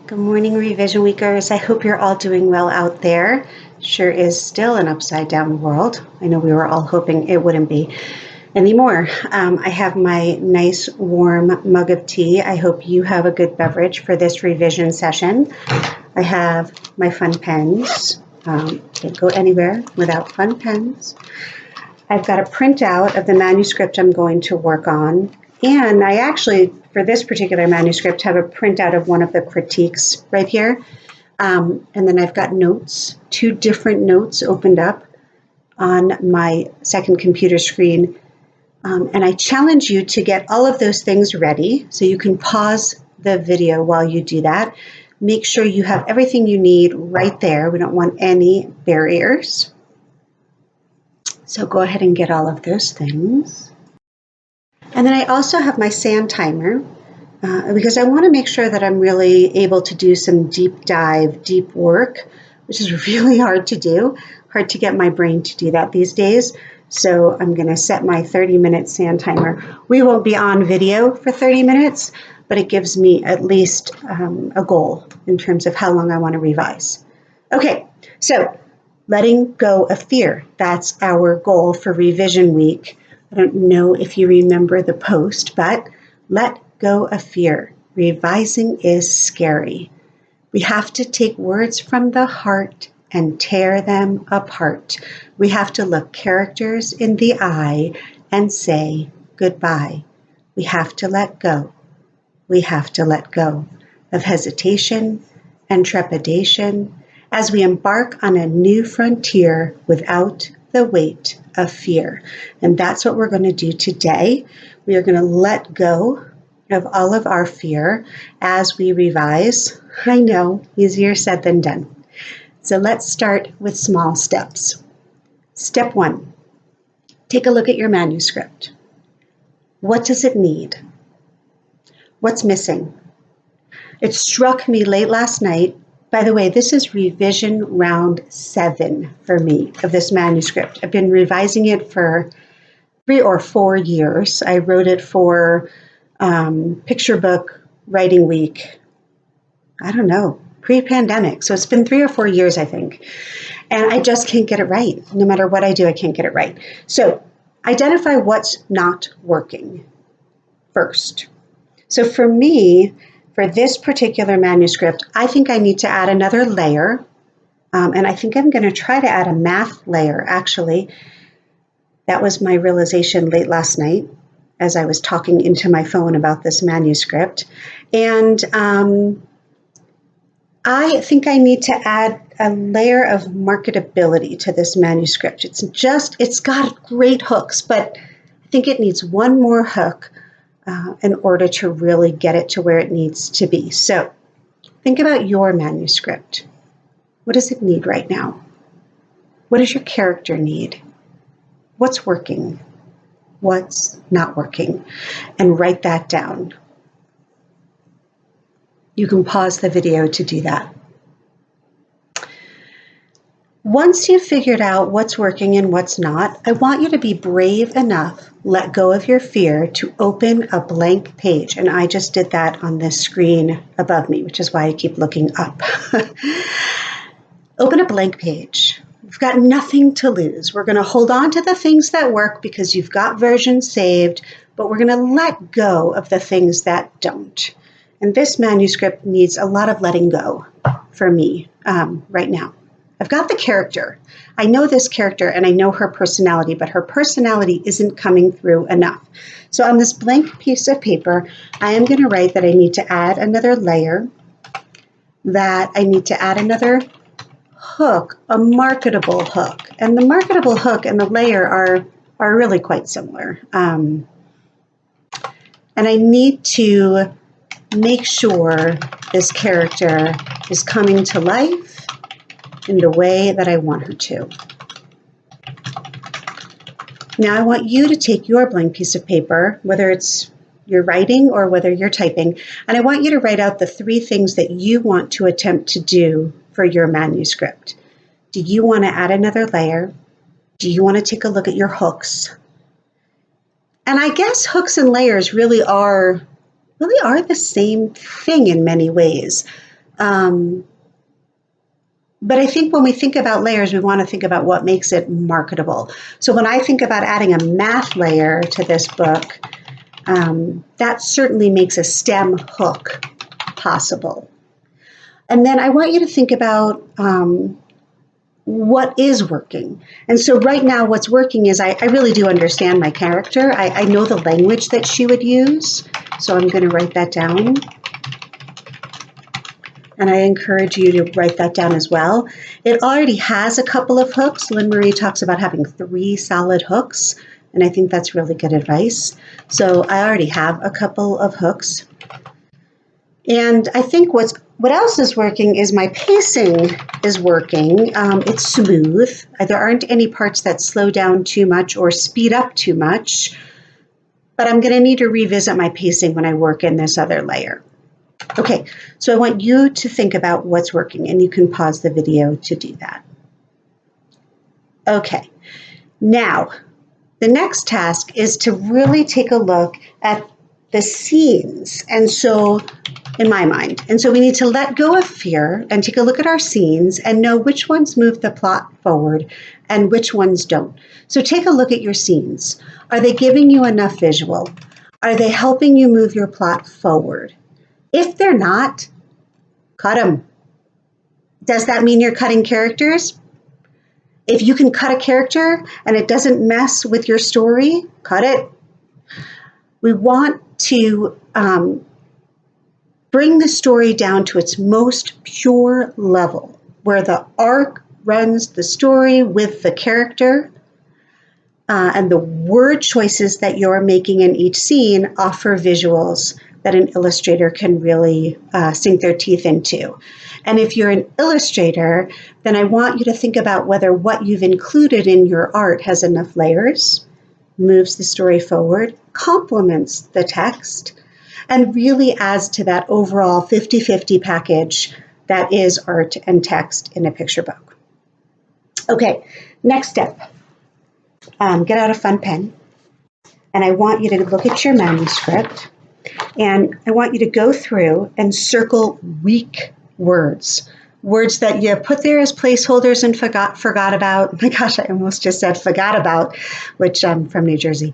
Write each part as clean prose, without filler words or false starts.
Good morning, Revision Weekers. I hope you're all doing well out there. Sure is still an upside down world. I know we were all hoping it wouldn't be anymore. I have my nice warm mug of tea. I hope you have a good beverage for this revision session. I have my fun pens. Can't go anywhere without fun pens. I've got a printout of the manuscript I'm going to work on. And I actually, for this particular manuscript, have a printout of one of the critiques right here. And then I've got notes, 2 different notes opened up on my second computer screen. And I challenge you to get all of those things ready so you can pause the video while you do that. Make sure you have everything you need right there. We don't want any barriers. So go ahead and get all of those things. And then I also have my sand timer because I want to make sure that I'm really able to do some deep dive, deep work, which is really hard to do, hard to get my brain to do that these days. So I'm going to set my 30-minute sand timer. We won't be on video for 30 minutes, but it gives me at least a goal in terms of how long I want to revise. Okay, so letting go of fear. That's our goal for revision week. I don't know if you remember the post, but let go of fear. Revising is scary. We have to take words from the heart and tear them apart. We have to look characters in the eye and say goodbye. We have to let go. We have to let go of hesitation and trepidation as we embark on a new frontier without the weight of fear. And that's what we're going to do today. We are going to let go of all of our fear as we revise. I know, easier said than done. So let's start with small steps. Step 1, take a look at your manuscript. What does it need? What's missing? It struck me late last night. By the way, this is revision round 7 for me of this manuscript. I've been revising it for 3 or 4 years. I wrote it for picture book writing week, I don't know, pre-pandemic. So it's been 3 or 4 years, I think. And I just can't get it right. No matter what I do, I can't get it right. So identify what's not working first. So for me, for this particular manuscript, I think I need to add another layer. And I think I'm going to try to add a math layer, actually. That was my realization late last night as I was talking into my phone about this manuscript. And I think I need to add a layer of marketability to this manuscript. It's got great hooks, but I think it needs one more hook in order to really get it to where it needs to be. So think about your manuscript. What does it need right now? What does your character need? What's working? What's not working? And write that down. You can pause the video to do that. Once you've figured out what's working and what's not, I want you to be brave enough, let go of your fear, to open a blank page. And I just did that on this screen above me, which is why I keep looking up. Open a blank page. You've got nothing to lose. We're going to hold on to the things that work because you've got versions saved, but we're going to let go of the things that don't. And this manuscript needs a lot of letting go for me right now. I've got the character. I know this character and I know her personality, but her personality isn't coming through enough. So on this blank piece of paper, I am going to write that I need to add another layer, that I need to add another hook, a marketable hook. And the marketable hook and the layer are really quite similar. And I need to make sure this character is coming to life in the way that I want her to. Now I want you to take your blank piece of paper, whether it's you're writing or whether you're typing, and I want you to write out the 3 things that you want to attempt to do for your manuscript. Do you want to add another layer? Do you want to take a look at your hooks? And I guess hooks and layers really are the same thing in many ways. But I think when we think about layers, we want to think about what makes it marketable. So when I think about adding a math layer to this book, that certainly makes a STEM hook possible. And then I want you to think about what is working. And so right now what's working is I really do understand my character. I know the language that she would use. So I'm going to write that down. And I encourage you to write that down as well. It already has a couple of hooks. Lynn Marie talks about having 3 solid hooks, and I think that's really good advice. So I already have a couple of hooks. And I think what else is working is my pacing is working. It's smooth. There aren't any parts that slow down too much or speed up too much, but I'm going to need to revisit my pacing when I work in this other layer. Okay, so I want you to think about what's working, and you can pause the video to do that. Okay, now the next task is to really take a look at the scenes, and so in my mind, and so we need to let go of fear and take a look at our scenes and know which ones move the plot forward and which ones don't. So take a look at your scenes. Are they giving you enough visual? Are they helping you move your plot forward? If they're not, cut them. Does that mean you're cutting characters? If you can cut a character and it doesn't mess with your story, cut it. We want to bring the story down to its most pure level, where the arc runs the story with the character, and the word choices that you're making in each scene offer visuals that an illustrator can really sink their teeth into. And if you're an illustrator, then I want you to think about whether what you've included in your art has enough layers, moves the story forward, complements the text, and really adds to that overall 50-50 package that is art and text in a picture book. Okay, next step. Get out a fun pen, and I want you to look at your manuscript, and I want you to go through and circle weak words that you put there as placeholders and forgot about. Oh my gosh, I almost just said forgot about, which I'm from New Jersey.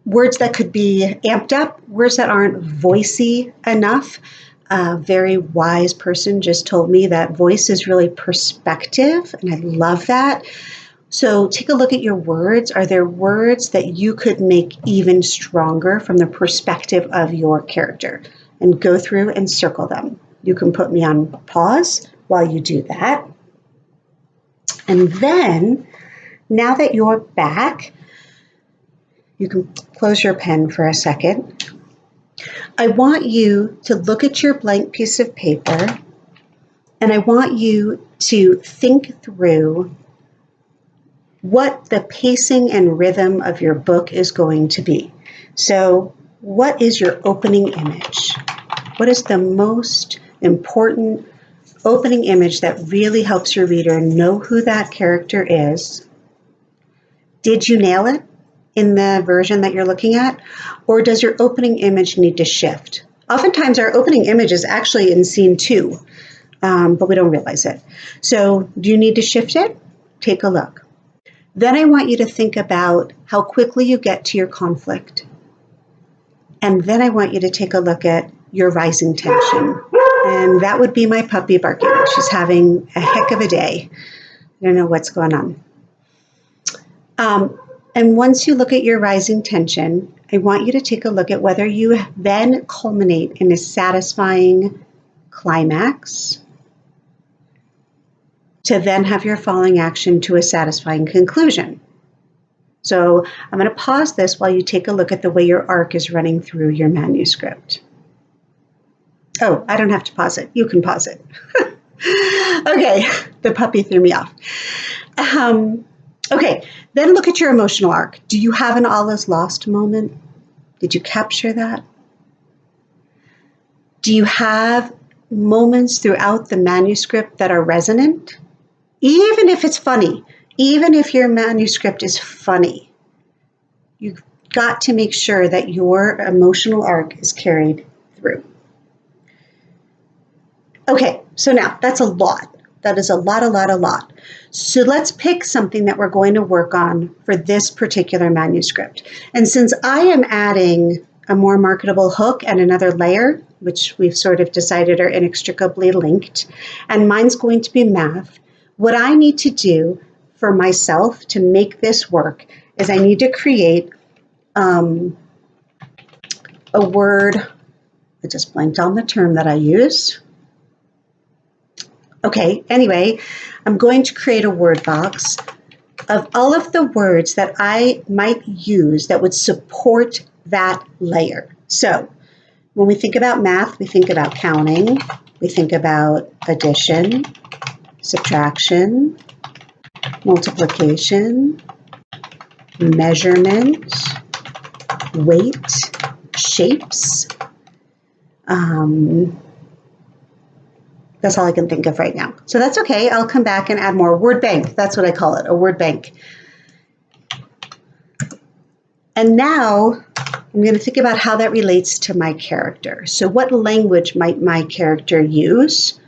Words that could be amped up, words that aren't voicey enough. A very wise person just told me that voice is really perspective, and I love that. So take a look at your words. Are there words that you could make even stronger from the perspective of your character? And go through and circle them. You can put me on pause while you do that. And then, now that you're back, you can close your pen for a second. I want you to look at your blank piece of paper, and I want you to think through what the pacing and rhythm of your book is going to be. So, what is your opening image? What is the most important opening image that really helps your reader know who that character is? Did you nail it in the version that you're looking at? Or does your opening image need to shift? Oftentimes our opening image is actually in scene 2, but we don't realize it. So do you need to shift it? Take a look. Then I want you to think about how quickly you get to your conflict. And then I want you to take a look at your rising tension. And that would be my puppy barking. She's having a heck of a day. I don't know what's going on. And once you look at your rising tension, I want you to take a look at whether you then culminate in a satisfying climax to then have your falling action to a satisfying conclusion. So I'm going to pause this while you take a look at the way your arc is running through your manuscript. Oh, I don't have to pause it. You can pause it. Okay, the puppy threw me off. Okay, then look at your emotional arc. Do you have an all is lost moment? Did you capture that? Do you have moments throughout the manuscript that are resonant? Even if it's funny, even if your manuscript is funny, you've got to make sure that your emotional arc is carried through. So now that's a lot. That is a lot. So let's pick something that we're going to work on for this particular manuscript. And since I am adding a more marketable hook and another layer, which we've sort of decided are inextricably linked, and mine's going to be math, what I need to do for myself to make this work is I need to create a word. I just blanked on the term that I use. Okay, anyway, I'm going to create a word box of all of the words that I might use that would support that layer. So when we think about math, we think about counting, we think about addition, subtraction, multiplication, measurement, weight, shapes. That's all I can think of right now. So that's okay. I'll come back and add more. Word bank, that's what I call it, a word bank. And now I'm going to think about how that relates to my character. So what language might my character use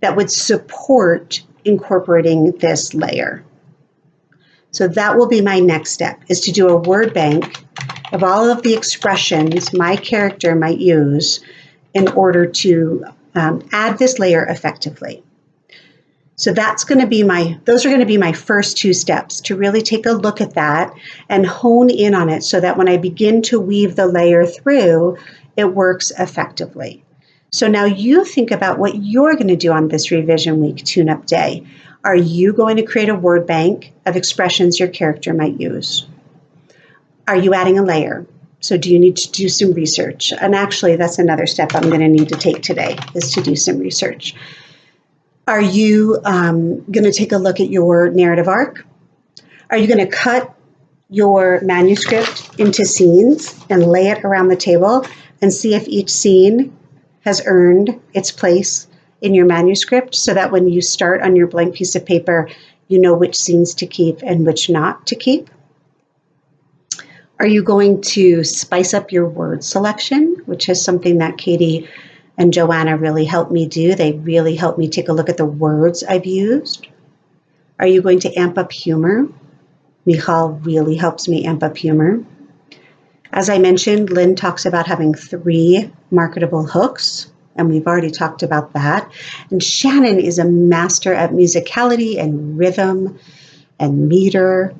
that would support incorporating this layer? So that will be my next step, is to do a word bank of all of the expressions my character might use in order to add this layer effectively. So those are going to be my first two steps, to really take a look at that and hone in on it so that when I begin to weave the layer through, it works effectively. So now you think about what you're going to do on this revision week tune-up day. Are you going to create a word bank of expressions your character might use? Are you adding a layer? So do you need to do some research? And actually, that's another step I'm going to need to take today, is to do some research. Are you going to take a look at your narrative arc? Are you going to cut your manuscript into scenes and lay it around the table and see if each scene has earned its place in your manuscript, so that when you start on your blank piece of paper, you know which scenes to keep and which not to keep? Are you going to spice up your word selection, which is something that Katie and Joanna really helped me do? They really helped me take a look at the words I've used. Are you going to amp up humor? Michal really helps me amp up humor. As I mentioned, Lynn talks about having 3 marketable hooks, and we've already talked about that. And Shannon is a master at musicality and rhythm and meter.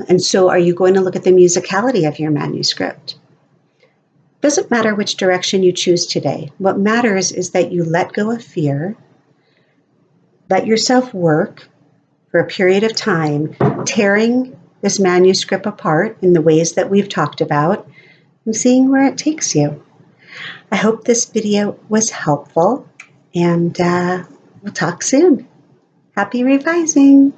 And so are you going to look at the musicality of your manuscript? Doesn't matter which direction you choose today. What matters is that you let go of fear, let yourself work for a period of time, tearing this manuscript apart in the ways that we've talked about, and seeing where it takes you. I hope this video was helpful, and we'll talk soon. Happy revising.